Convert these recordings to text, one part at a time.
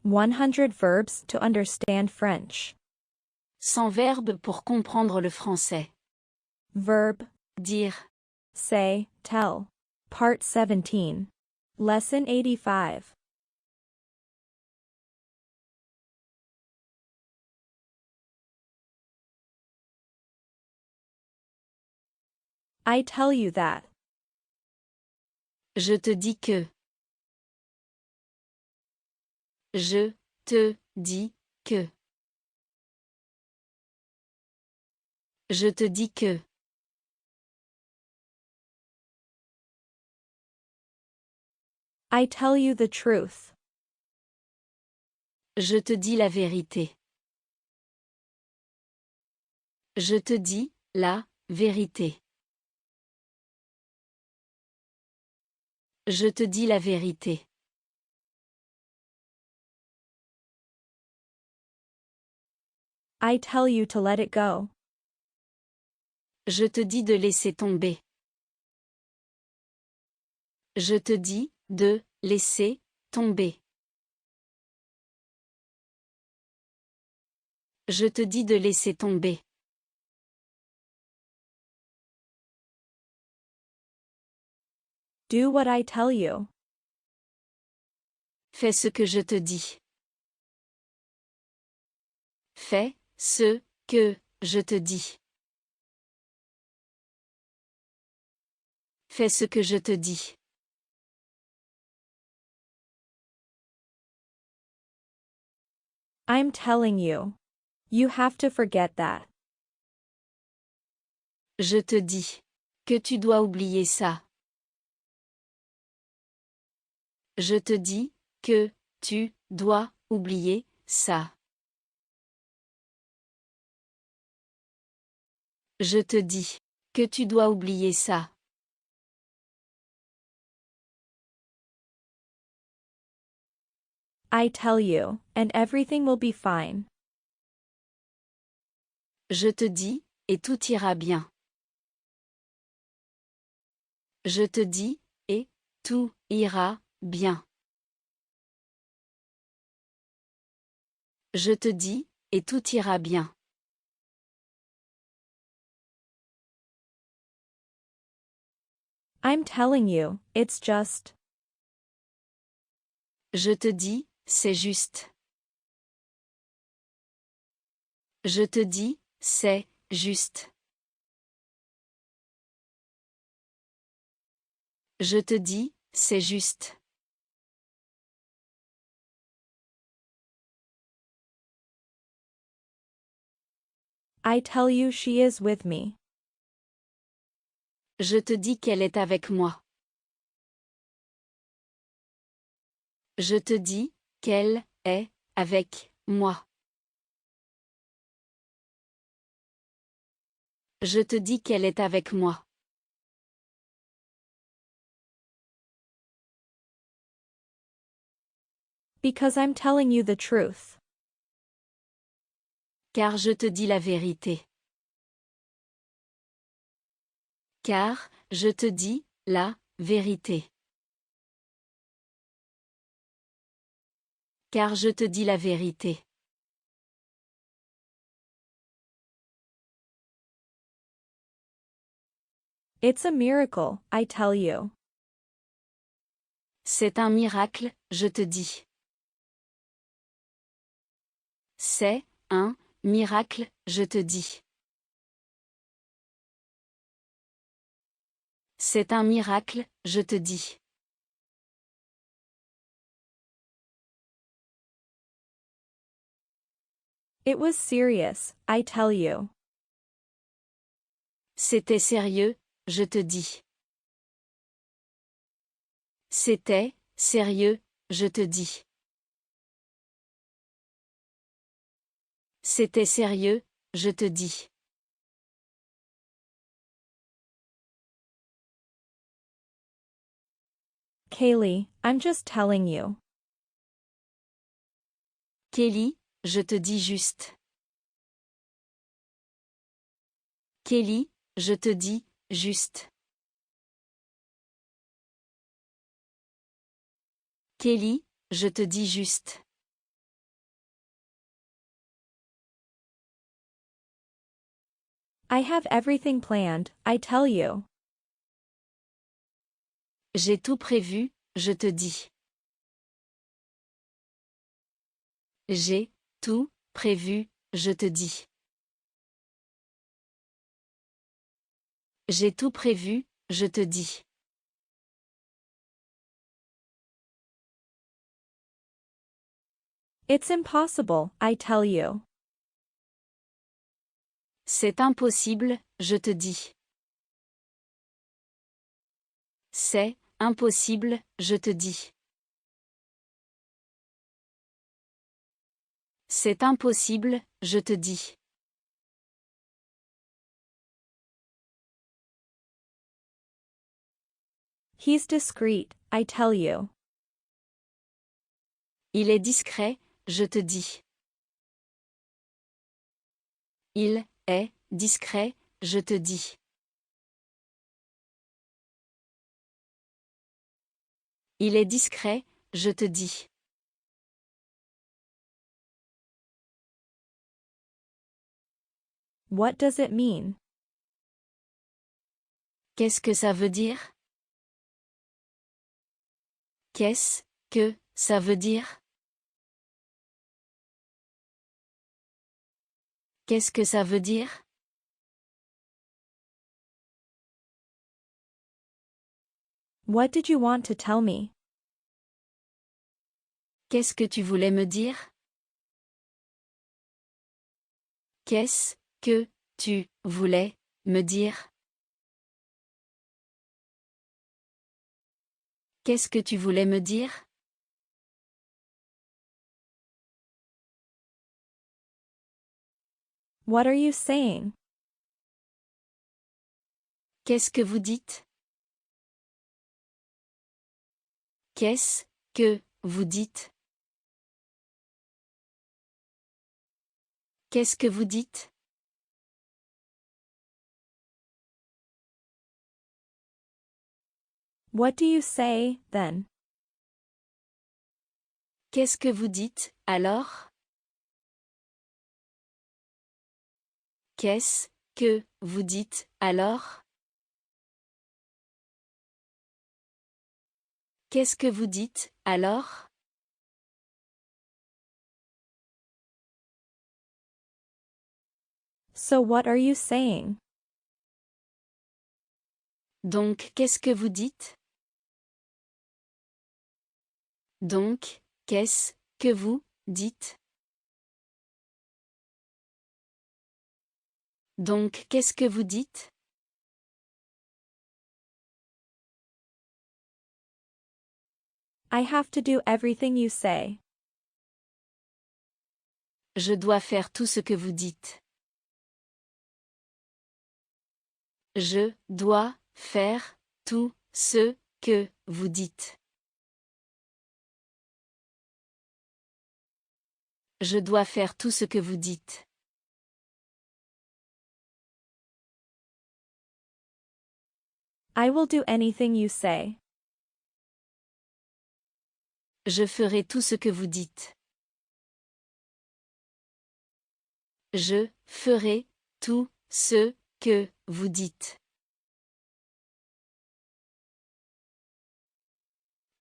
100 verbs to understand French. 100 verbes pour comprendre le français. Verb, Dire. say, tell. Part 17. Lesson 85. I tell you that. Je te dis que. Je te dis que. Je te dis que. I tell you the truth. Je te dis la vérité. Je te dis la vérité. Je te dis la vérité. I tell you to let it go. Je te dis de laisser tomber. Je te dis de laisser tomber. Je te dis de laisser tomber. Do what I tell you. Fais ce que je te dis. Fais ce que je te dis. Fais ce que je te dis. I'm telling you. You have to forget that. Je te dis que tu dois oublier ça. Je te dis que tu dois oublier ça. Je te dis que tu dois oublier ça. I tell you, and everything will be fine. Je te dis, et tout ira bien. Je te dis, et tout ira bien. Je te dis, et tout ira bien. I'm telling you, it's just. Je te dis, c'est juste. Je te dis, c'est juste. Je te dis, c'est juste. I tell you she is with me. Je te dis qu'elle est avec moi. Je te dis qu'elle est avec moi. Je te dis qu'elle est avec moi. Because I'm telling you the truth. Car je te dis la vérité. Car je te dis la vérité. Car je te dis la vérité. It's a miracle, I tell you. C'est un miracle, je te dis. C'est un miracle, je te dis. C'est un miracle, je te dis. It was serious, I tell you. C'était sérieux, je te dis. C'était sérieux, je te dis. C'était sérieux, je te dis. Kaylee, I'm just telling you. Kelly, je te dis juste. Kelly, je te dis juste. Kelly, je te dis juste. I have everything planned, I tell you. J'ai tout prévu, je te dis. J'ai tout prévu, je te dis. J'ai tout prévu, je te dis. It's impossible, I tell you. C'est impossible, je te dis. C'est impossible, je te dis. C'est impossible, je te dis. He's discreet, I tell you. Il est discret, je te dis. Il est discret, je te dis. Il est discret, je te dis. What does it mean? Qu'est-ce que ça veut dire? Qu'est-ce que ça veut dire? Qu'est-ce que ça veut dire? What did you want to tell me? Qu'est-ce que tu voulais me dire? Qu'est-ce que tu voulais me dire? Qu'est-ce que tu voulais me dire? What are you saying? Qu'est-ce que vous dites? Qu'est-ce que vous dites? Qu'est-ce que vous dites? What do you say, then? Qu'est-ce que vous dites, alors? Qu'est-ce que vous dites, alors? Qu'est-ce que vous dites, alors? So what are you saying? Donc, qu'est-ce que vous dites? Donc, qu'est-ce que vous dites? Donc, qu'est-ce que vous dites? I have to do everything you say. Je dois faire tout ce que vous dites. Je dois faire tout ce que vous dites. Je dois faire tout ce que vous dites. I will do anything you say. Je ferai tout ce que vous dites. Je ferai tout ce que vous dites.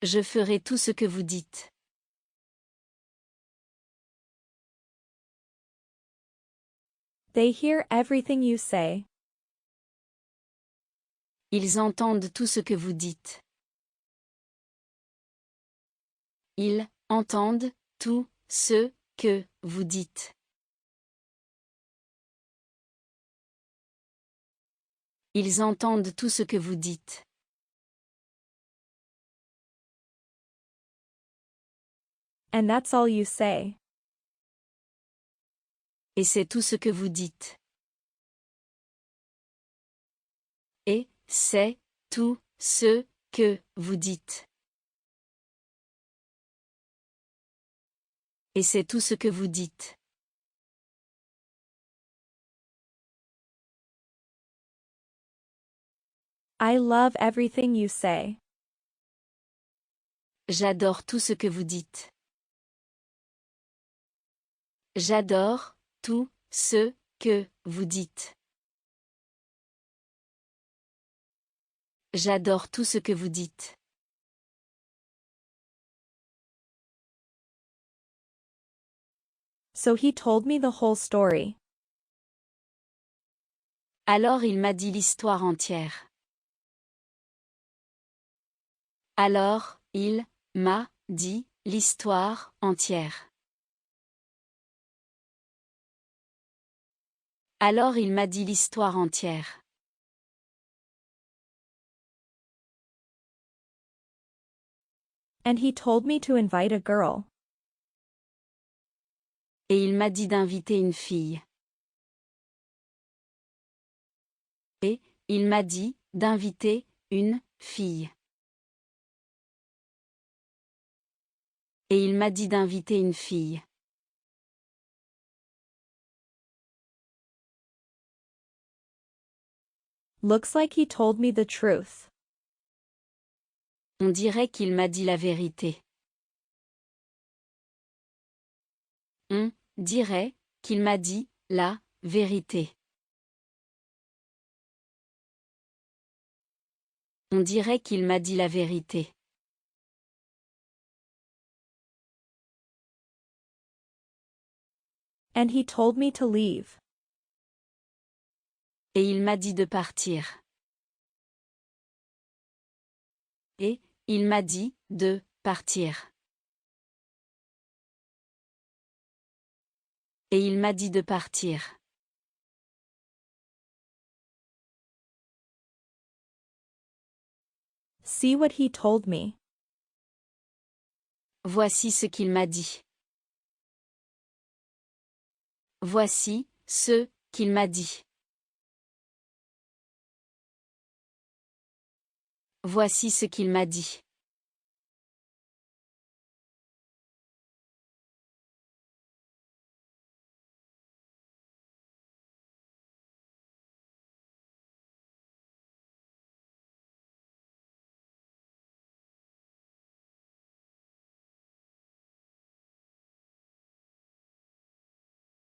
Je ferai tout ce que vous dites. They hear everything you say. Ils entendent tout ce que vous dites. Ils entendent tout ce que vous dites. Ils entendent tout ce que vous dites. And that's all you say. Et c'est tout ce que vous dites. Et c'est tout ce que vous dites. Et c'est tout ce que vous dites. I love everything you say. J'adore tout ce que vous dites. J'adore tout ce que vous dites. J'adore tout ce que vous dites. So he told me the whole story. Alors il m'a dit l'histoire entière. Alors, il m'a dit l'histoire entière. Alors il m'a dit l'histoire entière. And he told me to invite a girl. Et il m'a dit d'inviter une fille. Et il m'a dit d'inviter une fille. Et il m'a dit d'inviter une fille. Looks like he told me the truth. On dirait qu'il m'a dit la vérité. On dirait qu'il m'a dit la vérité. On dirait qu'il m'a dit la vérité. And he told me to leave. Et il m'a dit de partir. Et il m'a dit de partir. Et il m'a dit de partir. See what he told me. Voici ce qu'il m'a dit. Voici ce qu'il m'a dit. Voici ce qu'il m'a dit.